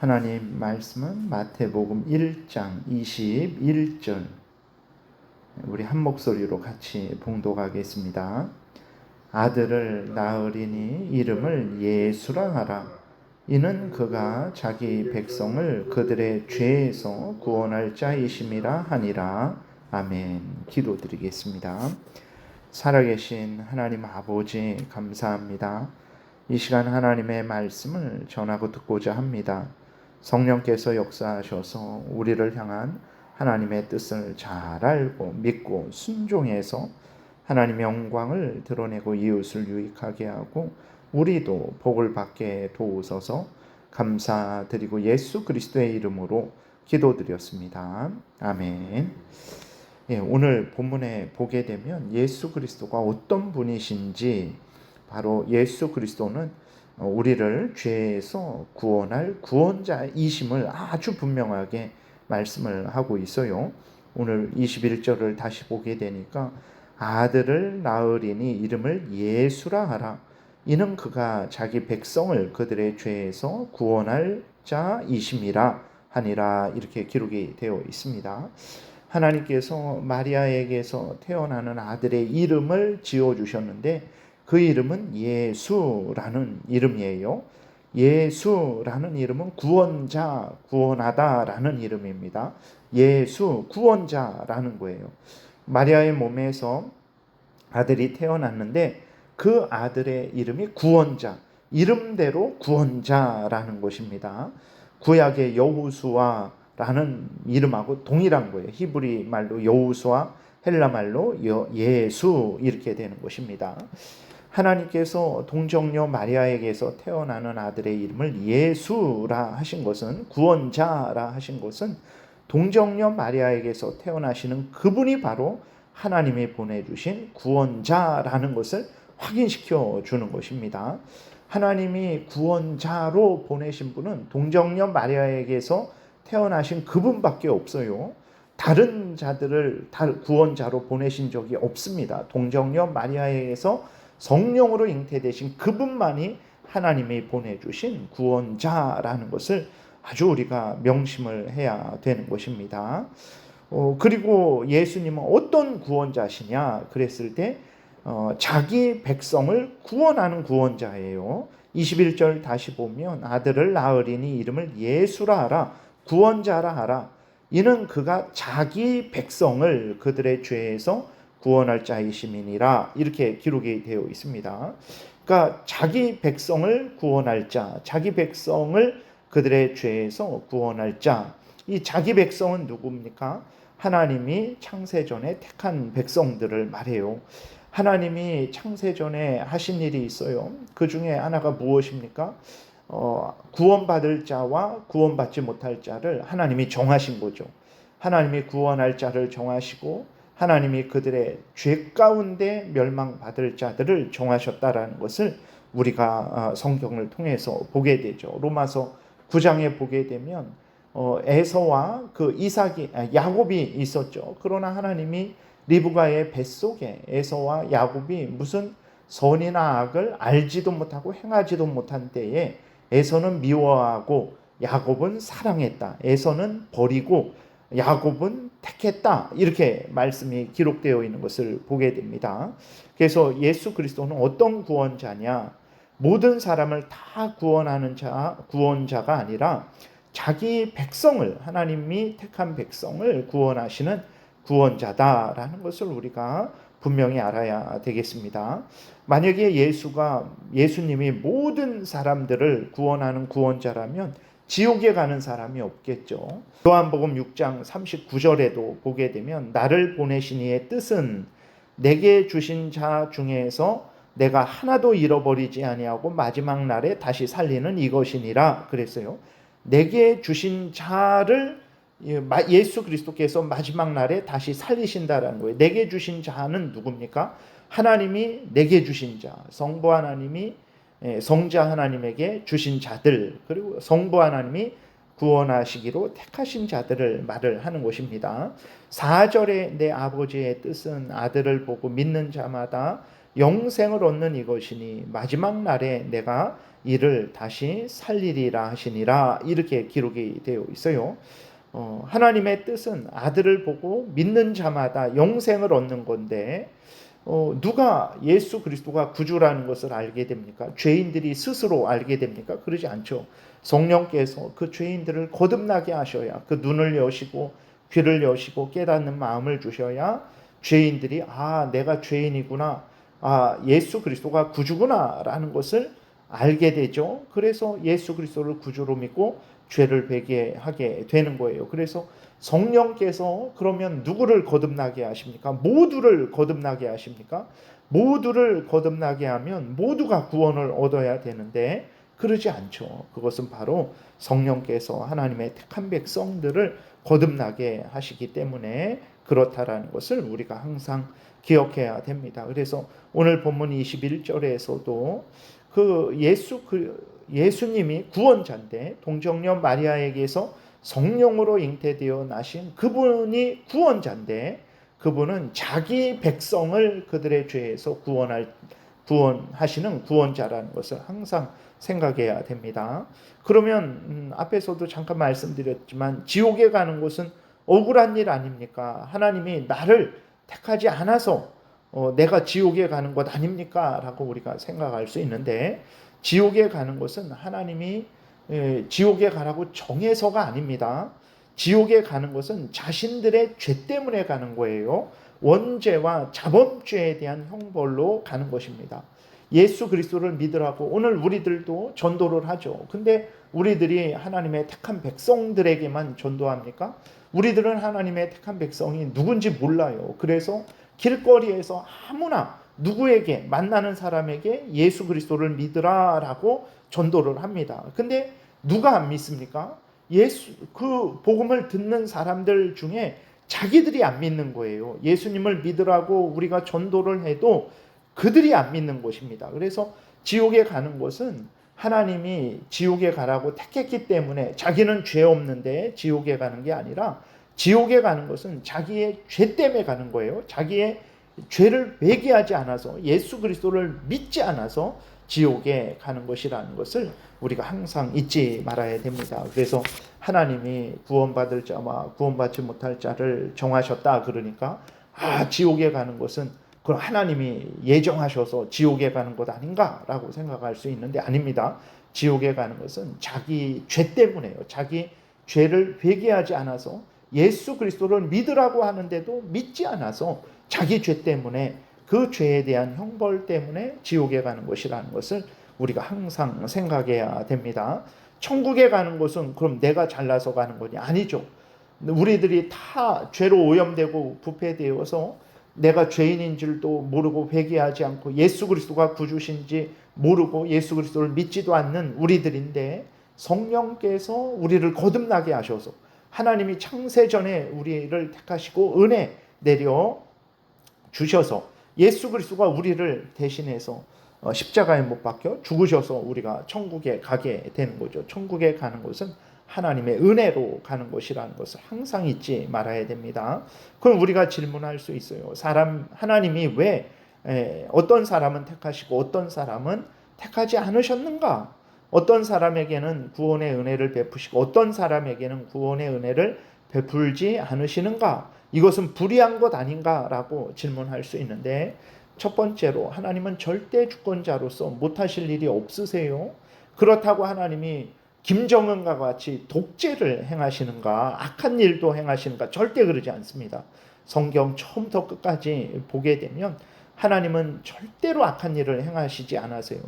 하나님 말씀은 마태복음 1장 21절, 우리 한 목소리로 같이 봉독하겠습니다. 아들을 낳으리니 이름을 예수라 하라. 이는 그가 자기 백성을 그들의 죄에서 구원할 자이심이라 하니라. 아멘. 기도드리겠습니다. 살아계신 하나님 아버지, 감사합니다. 이 시간 하나님의 말씀을 전하고 듣고자 합니다. 성령께서 역사하셔서 우리를 향한 하나님의 뜻을 잘 알고 믿고 순종해서 하나님의 영광을 드러내고 이웃을 유익하게 하고 우리도 복을 받게 도우소서. 감사드리고 예수 그리스도의 이름으로 기도드렸습니다. 아멘. 오늘 본문에 보게 되면 예수 그리스도가 어떤 분이신지, 바로 예수 그리스도는 우리를 죄에서 구원할 구원자이심을 아주 분명하게 말씀을 하고 있어요. 오늘 21절을 다시 보게 되니까 아들을 낳으리니 이름을 예수라 하라. 이는 그가 자기 백성을 그들의 죄에서 구원할 자이심이라 하니라. 이렇게 기록이 되어 있습니다. 하나님께서 마리아에게서 태어나는 아들의 이름을 지어주셨는데 그 이름은 예수라는 이름이에요. 예수라는 이름은 구원자, 구원하다라는 이름입니다. 예수, 구원자라는 거예요. 마리아의 몸에서 아들이 태어났는데 그 아들의 이름이 구원자, 이름대로 구원자라는 것입니다. 구약의 여호수아라는 이름하고 동일한 거예요. 히브리 말로 여호수아, 헬라 말로 예수, 이렇게 되는 것입니다. 하나님께서 동정녀 마리아에게서 태어나는 아들의 이름을 예수라 하신 것은, 구원자라 하신 것은 동정녀 마리아에게서 태어나시는 그분이 바로 하나님이 보내주신 구원자라는 것을 확인시켜 주는 것입니다. 하나님이 구원자로 보내신 분은 동정녀 마리아에게서 태어나신 그분밖에 없어요. 다른 자들을 구원자로 보내신 적이 없습니다. 동정녀 마리아에게서 성령으로 잉태되신 그분만이 하나님이 보내주신 구원자라는 것을 아주 우리가 명심을 해야 되는 것입니다. 그리고 예수님은 어떤 구원자시냐 그랬을 때 자기 백성을 구원하는 구원자예요. 21절 다시 보면 아들을 낳으리니 이름을 예수라 하라, 구원자라 하라. 이는 그가 자기 백성을 그들의 죄에서 구원할 자이심이니라. 이렇게 기록이 되어 있습니다. 그러니까 자기 백성을 구원할 자, 자기 백성을 그들의 죄에서 구원할 자. 이 자기 백성은 누굽니까? 하나님이 창세전에 택한 백성들을 말해요. 하나님이 창세전에 하신 일이 있어요. 그 중에 하나가 무엇입니까? 구원받을 자와 구원받지 못할 자를 하나님이 정하신 거죠. 하나님이 구원할 자를 정하시고 하나님이 그들의 죄 가운데 멸망받을 자들을 정하셨다라는 것을 우리가 성경을 통해서 보게 되죠. 로마서 9장에 보게 되면 에서와 그 야곱이 있었죠. 그러나 하나님이 리브가의 뱃속에 에서와 야곱이 무슨 선이나 악을 알지도 못하고 행하지도 못한 때에 에서는 미워하고 야곱은 사랑했다. 에서는 버리고 야곱은 택했다. 이렇게 말씀이 기록되어 있는 것을 보게 됩니다. 그래서 예수 그리스도는 어떤 구원자냐? 모든 사람을 다 구원하는 구원자가 아니라 자기 백성을, 하나님이 택한 백성을 구원하시는 구원자다라는 것을 우리가 분명히 알아야 되겠습니다. 만약에 예수님이 모든 사람들을 구원하는 구원자라면 지옥에 가는 사람이 없겠죠. 요한복음 6장 39절에도 보게 되면 나를 보내신 이의 뜻은 내게 주신 자 중에서 내가 하나도 잃어버리지 아니하고 마지막 날에 다시 살리는 이것이니라 그랬어요. 내게 주신 자를 예수 그리스도께서 마지막 날에 다시 살리신다라는 거예요. 내게 주신 자는 누굽니까? 하나님이 내게 주신 자, 성부 하나님이 성자 하나님에게 주신 자들, 그리고 성부 하나님이 구원하시기로 택하신 자들을 말을 하는 것입니다. 4절에 내 아버지의 뜻은 아들을 보고 믿는 자마다 영생을 얻는 이것이니 마지막 날에 내가 이를 다시 살리리라 하시니라, 이렇게 기록이 되어 있어요. 하나님의 뜻은 아들을 보고 믿는 자마다 영생을 얻는 건데, 누가 예수 그리스도가 구주라는 것을 알게 됩니까? 죄인들이 스스로 알게 됩니까? 그러지 않죠. 성령께서 그 죄인들을 거듭나게 하셔야, 그 눈을 여시고 귀를 여시고 깨닫는 마음을 주셔야 죄인들이 내가 죄인이구나, 예수 그리스도가 구주구나 라는 것을 알게 되죠. 그래서 예수 그리스도를 구주로 믿고 죄를 회개하게 되는 거예요. 그래서 성령께서 그러면 누구를 거듭나게 하십니까? 모두를 거듭나게 하십니까? 모두를 거듭나게 하면 모두가 구원을 얻어야 되는데 그러지 않죠. 그것은 바로 성령께서 하나님의 택한 백성들을 거듭나게 하시기 때문에 그렇다라는 것을 우리가 항상 기억해야 됩니다. 그래서 오늘 본문 21절에서도 예수님이 구원자인데 동정녀 마리아에게서 성령으로 잉태되어 나신 그분이 구원자인데, 그분은 자기 백성을 그들의 죄에서 구원하시는 구원자라는 것을 항상 생각해야 됩니다. 그러면 앞에서도 잠깐 말씀드렸지만 지옥에 가는 것은 억울한 일 아닙니까? 하나님이 나를 택하지 않아서 내가 지옥에 가는 것 아닙니까? 라고 우리가 생각할 수 있는데, 지옥에 가는 것은 하나님이 지옥에 가라고 정해서가 아닙니다. 지옥에 가는 것은 자신들의 죄 때문에 가는 거예요. 원죄와 자범죄에 대한 형벌로 가는 것입니다. 예수 그리스도를 믿으라고 오늘 우리들도 전도를 하죠. 근데 우리들이 하나님의 택한 백성들에게만 전도합니까? 우리들은 하나님의 택한 백성이 누군지 몰라요. 그래서 길거리에서 아무나 누구에게 만나는 사람에게 예수 그리스도를 믿으라라고 전도를 합니다. 근데 누가 안 믿습니까? 그 복음을 듣는 사람들 중에 자기들이 안 믿는 거예요. 예수님을 믿으라고 우리가 전도를 해도 그들이 안 믿는 것입니다. 그래서 지옥에 가는 것은 하나님이 지옥에 가라고 택했기 때문에 자기는 죄 없는데 지옥에 가는 게 아니라, 지옥에 가는 것은 자기의 죄 때문에 가는 거예요. 자기의 죄를 회개하지 않아서, 예수 그리스도를 믿지 않아서 지옥에 가는 것이라는 것을 우리가 항상 잊지 말아야 됩니다. 그래서 하나님이 구원받을 자와 구원받지 못할 자를 정하셨다 그러니까 지옥에 가는 것은 그럼 하나님이 예정하셔서 지옥에 가는 것 아닌가라고 생각할 수 있는데 아닙니다. 지옥에 가는 것은 자기 죄 때문에요. 자기 죄를 회개하지 않아서, 예수 그리스도를 믿으라고 하는데도 믿지 않아서 자기 죄 때문에, 그 죄에 대한 형벌 때문에 지옥에 가는 것이라는 것을 우리가 항상 생각해야 됩니다. 천국에 가는 것은 그럼 내가 잘나서 가는 거냐? 아니죠. 우리들이 다 죄로 오염되고 부패되어서 내가 죄인인 줄도 모르고 회개하지 않고 예수 그리스도가 구주신지 모르고 예수 그리스도를 믿지도 않는 우리들인데, 성령께서 우리를 거듭나게 하셔서 하나님이 창세전에 우리를 택하시고 은혜 내려 주셔서 예수 그리스도가 우리를 대신해서 십자가에 못 박혀 죽으셔서 우리가 천국에 가게 되는 거죠. 천국에 가는 것은 하나님의 은혜로 가는 것이라는 것을 항상 잊지 말아야 됩니다. 그럼 우리가 질문할 수 있어요. 하나님이 왜 어떤 사람은 택하시고 어떤 사람은 택하지 않으셨는가? 어떤 사람에게는 구원의 은혜를 베푸시고 어떤 사람에게는 구원의 은혜를 베풀지 않으시는가? 이것은 불의한 것 아닌가라고 질문할 수 있는데, 첫 번째로 하나님은 절대 주권자로서 못하실 일이 없으세요. 그렇다고 하나님이 김정은과 같이 독재를 행하시는가, 악한 일도 행하시는가? 절대 그러지 않습니다. 성경 처음부터 끝까지 보게 되면 하나님은 절대로 악한 일을 행하시지 않으세요.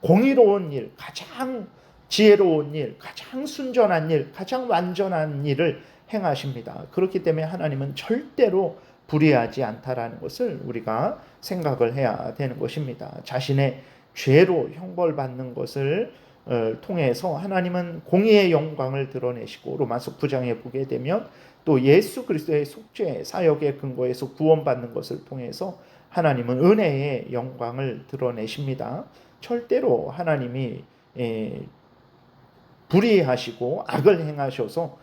공의로운 일, 가장 지혜로운 일, 가장 순전한 일, 가장 완전한 일을 행하십니다. 그렇기 때문에 하나님은 절대로 불의하지 않다라는 것을 우리가 생각을 해야 되는 것입니다. 자신의 죄로 형벌받는 것을 통해서 하나님은 공의의 영광을 드러내시고, 로마서 9장에 보게 되면 또 예수 그리스도의 속죄 사역의 근거에서 구원받는 것을 통해서 하나님은 은혜의 영광을 드러내십니다. 절대로 하나님이 불의하시고 악을 행하셔서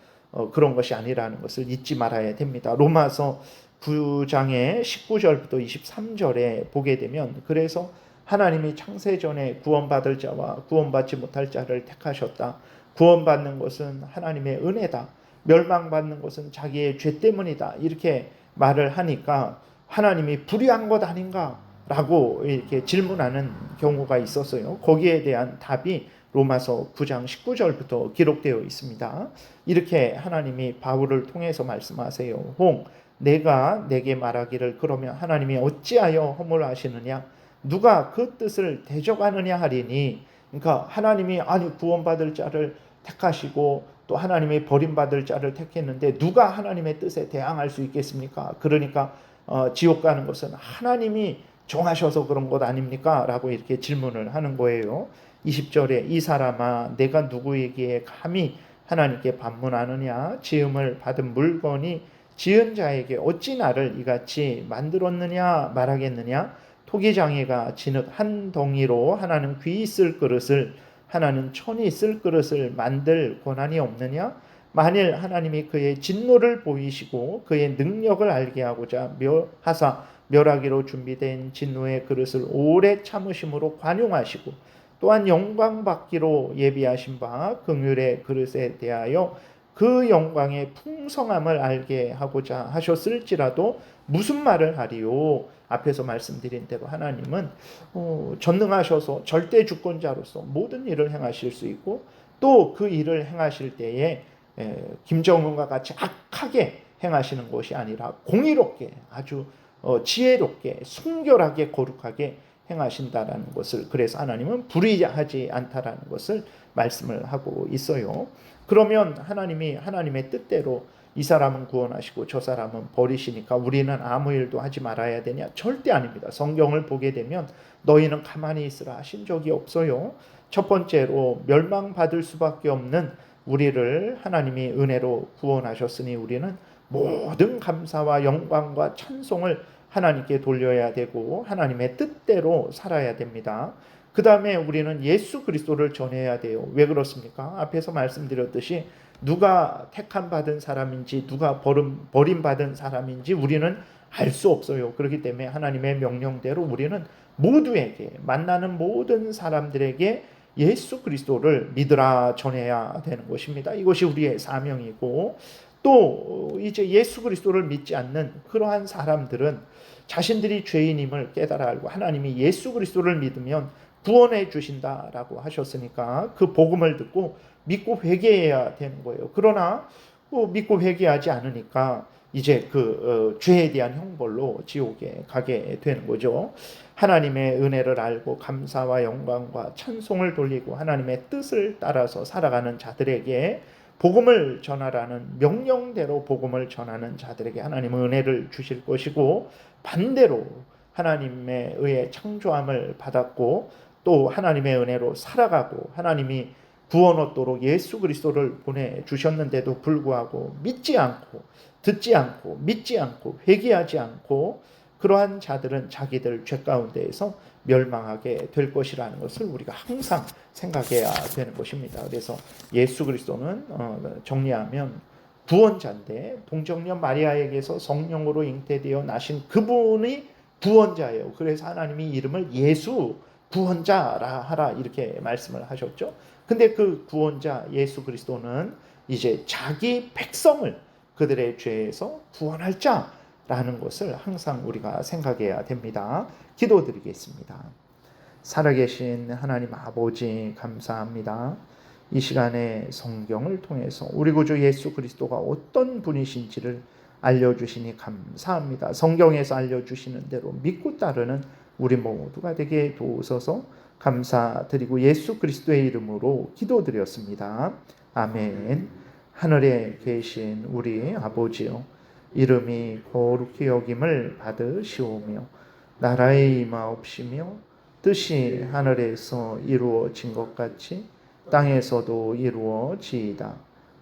그런 것이 아니라는 것을 잊지 말아야 됩니다. 로마서 9장의 19절부터 23절에 보게 되면, 그래서 하나님이 창세전에 구원받을 자와 구원받지 못할 자를 택하셨다. 구원받는 것은 하나님의 은혜다. 멸망받는 것은 자기의 죄 때문이다. 이렇게 말을 하니까 하나님이 불의한 것 아닌가? 라고 이렇게 질문하는 경우가 있었어요. 거기에 대한 답이 로마서 9장 19절부터 기록되어 있습니다. 이렇게 하나님이 바울을 통해서 말씀하세요. 내가 내게 말하기를 그러면 하나님이 어찌하여 허물하시느냐? 누가 그 뜻을 대적하느냐 하리니. 그러니까 하나님이 구원받을 자를 택하시고 또 하나님이 버림받을 자를 택했는데 누가 하나님의 뜻에 대항할 수 있겠습니까? 그러니까 지옥 가는 것은 하나님이 정하셔서 그런 것 아닙니까? 라고 이렇게 질문을 하는 거예요. 20절에 이 사람아 내가 누구에게 감히 하나님께 반문하느냐? 지음을 받은 물건이 지은 자에게 어찌 나를 이같이 만들었느냐 말하겠느냐? 토기장애가 진흙 한 덩이로 하나는 귀 있을 그릇을 하나는 천이 있을 그릇을 만들 권한이 없느냐? 만일 하나님이 그의 진노를 보이시고 그의 능력을 알게 하고자 하사 멸하기로 준비된 진노의 그릇을 오래 참으심으로 관용하시고 또한 영광 받기로 예비하신 바 긍휼의 그릇에 대하여 그 영광의 풍성함을 알게 하고자 하셨을지라도 무슨 말을 하리요? 앞에서 말씀드린 대로 하나님은 전능하셔서 절대 주권자로서 모든 일을 행하실 수 있고 또 그 일을 행하실 때에 김정은과 같이 악하게 행하시는 것이 아니라 공의롭게 아주 지혜롭게 순결하게 거룩하게 행하신다라는 것을, 그래서 하나님은 불의하지 않다라는 것을 말씀을 하고 있어요. 그러면 하나님이 하나님의 뜻대로 이 사람은 구원하시고 저 사람은 버리시니까 우리는 아무 일도 하지 말아야 되냐? 절대 아닙니다. 성경을 보게 되면 너희는 가만히 있으라 하신 적이 없어요. 첫 번째로 멸망받을 수밖에 없는 우리를 하나님이 은혜로 구원하셨으니 우리는 모든 감사와 영광과 찬송을 하나님께 돌려야 되고 하나님의 뜻대로 살아야 됩니다. 그 다음에 우리는 예수 그리스도를 전해야 돼요. 왜 그렇습니까? 앞에서 말씀드렸듯이 누가 택함 받은 사람인지 누가 버림받은 사람인지 우리는 알 수 없어요. 그렇기 때문에 하나님의 명령대로 우리는 모두에게, 만나는 모든 사람들에게 예수 그리스도를 믿으라 전해야 되는 것입니다. 이것이 우리의 사명이고, 또 이제 예수 그리스도를 믿지 않는 그러한 사람들은 자신들이 죄인임을 깨달아 알고 하나님이 예수 그리스도를 믿으면 구원해 주신다라고 하셨으니까 그 복음을 듣고 믿고 회개해야 되는 거예요. 그러나 믿고 회개하지 않으니까 이제 죄에 대한 형벌로 지옥에 가게 되는 거죠. 하나님의 은혜를 알고 감사와 영광과 찬송을 돌리고 하나님의 뜻을 따라서 살아가는 자들에게 복음을 전하라는 명령대로 복음을 전하는 자들에게 하나님은 은혜를 주실 것이고, 반대로 하나님의 의해 창조함을 받았고 또 하나님의 은혜로 살아가고 하나님이 구원 얻도록 예수 그리스도를 보내주셨는데도 불구하고 믿지 않고 듣지 않고 믿지 않고 회개하지 않고 그러한 자들은 자기들 죄 가운데에서 멸망하게 될 것이라는 것을 우리가 항상 생각해야 되는 것입니다. 그래서 예수 그리스도는 정리하면 구원자인데 동정녀 마리아에게서 성령으로 잉태되어 나신 그분이 구원자예요. 그래서 하나님이 이름을 예수 구원자라 하라 이렇게 말씀을 하셨죠. 근데 그 구원자 예수 그리스도는 이제 자기 백성을 그들의 죄에서 구원할 자라는 것을 항상 우리가 생각해야 됩니다. 기도드리겠습니다. 살아계신 하나님 아버지 감사합니다. 이 시간에 성경을 통해서 우리 구주 예수 그리스도가 어떤 분이신지를 알려주시니 감사합니다. 성경에서 알려주시는 대로 믿고 따르는 우리 모두가 되게 도우소서. 감사드리고 예수 그리스도의 이름으로 기도드렸습니다. 아멘. 하늘에 계신 우리 아버지요, 이름이 거룩히 여김을 받으시오며 나라의 임하옵시며 뜻이 하늘에서 이루어진 것 같이 땅에서도 이루어지이다.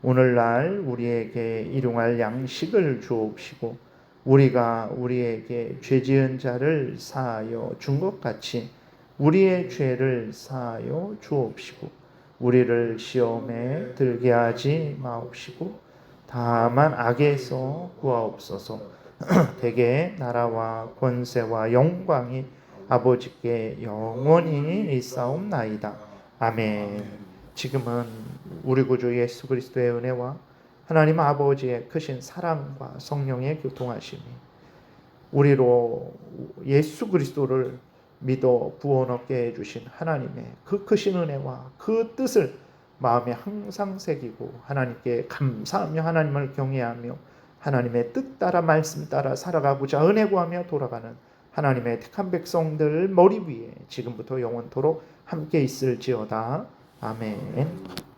오늘날 우리에게 일용할 양식을 주옵시고 우리가 우리에게 죄지은 자를 사하여 준 것 같이 우리의 죄를 사하여 주옵시고 우리를 시험에 들게 하지 마옵시고 다만 악에서 구하옵소서. 대개 나라와 권세와 영광이 아버지께 영원히 있사옵나이다. 아멘. 지금은 우리 구주 예수 그리스도의 은혜와 하나님 아버지의 크신 사랑과 성령의 교통하심이 우리로 예수 그리스도를 믿어 구원 얻게 해주신 하나님의 그 크신 은혜와 그 뜻을 마음에 항상 새기고 하나님께 감사하며 하나님을 경외하며 하나님의 뜻 따라 말씀 따라 살아가고자 은혜 구하며 돌아가는 하나님의 택한 백성들 머리 위에 지금부터 영원토록 함께 있을지어다. 아멘.